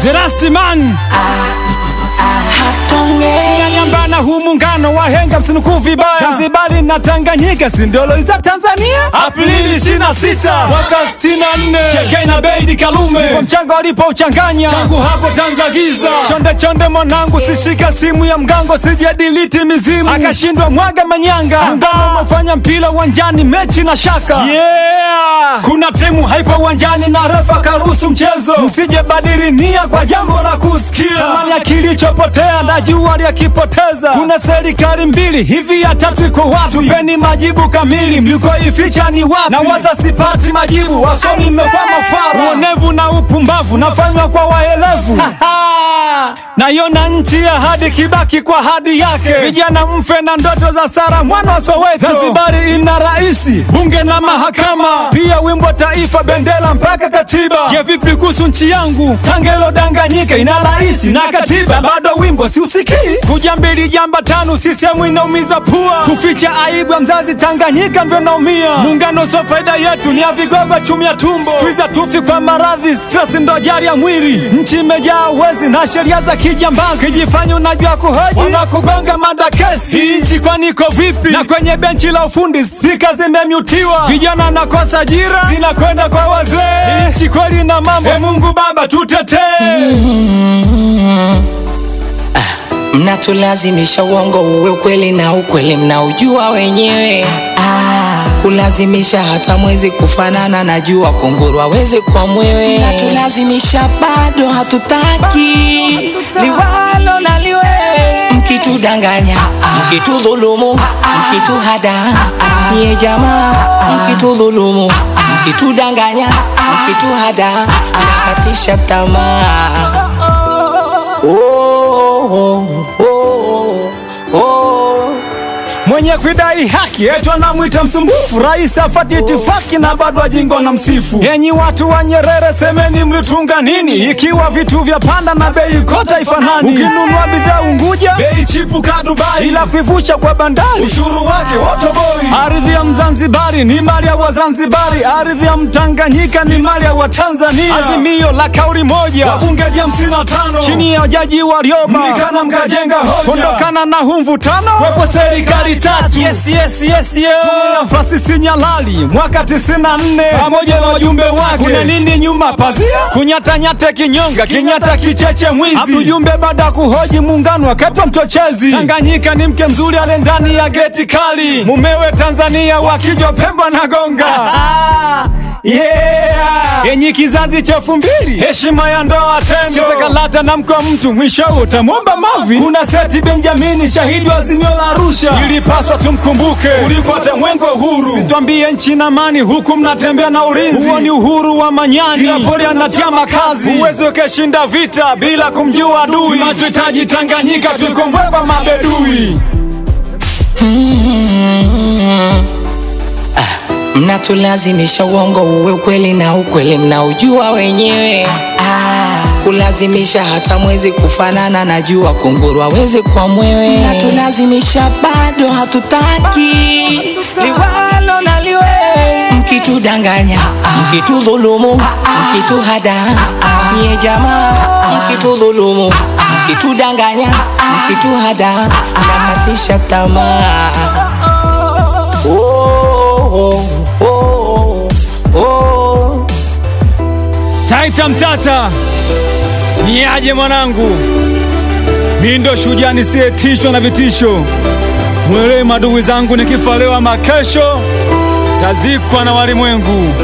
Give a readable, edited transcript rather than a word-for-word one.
Zerastiman Sina nyambana humungano wahenga msinuku vibaya Zanzibari na Tanganyika sindolo za Tanzania Aprili 26 mwaka 64 KK na Beidi Kalume kwa mchanga walipo uchanganya tangu hapo Tanzagiza Chonde chonde mwanangu sishika simu ya mgango sijadiliti mizimu akashindwa mwaga manyanga Mungano mafanya mpila wanjani mechi na shaka Kuna timu haipo wanjani na refa karuhusu mchezo Msije badiri nia kwa jambo la kusikia Kamani ya kilichopotea na jua yakipoteza Kuna serikali mbili hivi ya tatu iko wapi Tupeni majibu kamili mliko ificha ni wapi Na waza sipati majibu wasoni mmekwa mafara Uonevu na upumbavu nafanywa kwa waelevu Na yona nchi ya hadi Kibaki kwa hadi yake Vijana mfe na ndoto za Sara mwana wa Soweto Zanzibari ina raisi, bunge na mahakama Pia wimbo taifa, bendera mpaka katiba Je vipi kuhusu nchi yangu, Tangelo Danganyika ina raisi na katiba Bado wimbo si usiki Kujambili jamba tanu, sisemu inaumiza pua Kuficha aibu ya mzazi Tanganyika ndo naumia Muungano so faida yetu, ni ya vigogo chumia tumbo Squeeze tufi kwa maradhi, stress ndo jari ya mwili Nchi imejaa wezi na sheria za kijambazi Kijifanya unajua kuhoji, unakugonga mada kesi Hii nchi kwa niko vipi, na kwenye benchi la ufundi Speaker zimemutiwa, vijana nakosa ajira Zinakwenda kwa wazee, hii nchi kweli na mambo Mungu baba tutetee Mnatulazimisha uongo uwe ukweli na ukweli mnaujua wenyewe Kulazimisha hata mwezi kufanana na jua kunguru hawezi kwa mwewe Mnatulazimisha bado hatutaki liwalo na liwe Mkitudanganya, mkitudhulumu, mkituhada Nye jamaa, mkitudhulumu, mkitudanganya, mkituhada Nakatisha tamaa Mwenye kuidai haki etu anamwita msumbufu Rais afati itifaki na bado ajingo na msifu Enyi watu wa Nyerere semeni mlitunga nini Ikiwa vitu vya panda na bei kota ifanani Ukinunua bidhaa Unguja bei chipu ka Dubai Ila kuivusha kwa bandari ushuru wake watoboi Ardhi ya Mzanzibari ni mali ya Wazanzibari Ardhi ya Mtanganyika ni mali ya Watanzania Azimio la kauli moja wabunge 55 chini ya Jaji Warioba Mlikana mkajenga hoja Kondokana na humvutano wepo serikali tatu Tumia Francis Nyalali mwaka 94 pamoja na wajumbe wake Kuna nini nyuma pazia Kunyata nyate kinyonga kinyata kicheche mwizi Abujumbe baada kuhoji muungano wakatwa mchochezi Tanganyika ni mke mzuri ale ndani ya geti kali Mumewe Tanzania wakijwa Pemba na Gonga Enyi kizazi cha 2000 heshima ya ndoa tendo Chitekalata na mko mtu mwisho utamwomba mavi Kuna Seti Benjamini shahidi wa Azimio la Arusha Ilipaswa tumkumbuke kuliko temwengo uhuru Situambie nchi na amani huku mnatembea na ulinzi Huo ni uhuru wa manyani Kila pori anatia makazi Uwezo keshinda vita bila kumjua adui Tunachohitaji Tanganyika tuikombweba mabedui Mnatulazimisha uongo uwe ukweli na ukweli mnaujua wenyewe Kulazimisha hata mwezi kufanana na jua kunguru hawezi kwa mwewe Mnatulazimisha bado hatutaki liwalo na liwe Mkitudanganya, mkitudhulumu, mkituhada Nye jamaa, mkitudhulumu, mkitudanganya, mkituhada Nakatisha tamaa Taita Mtata ni aje mwanangu Mimi ndo shujaa nisiyetishwa na vitisho Mwelewe maadui zangu nikifalewa makesho Tazikwa na walimwengu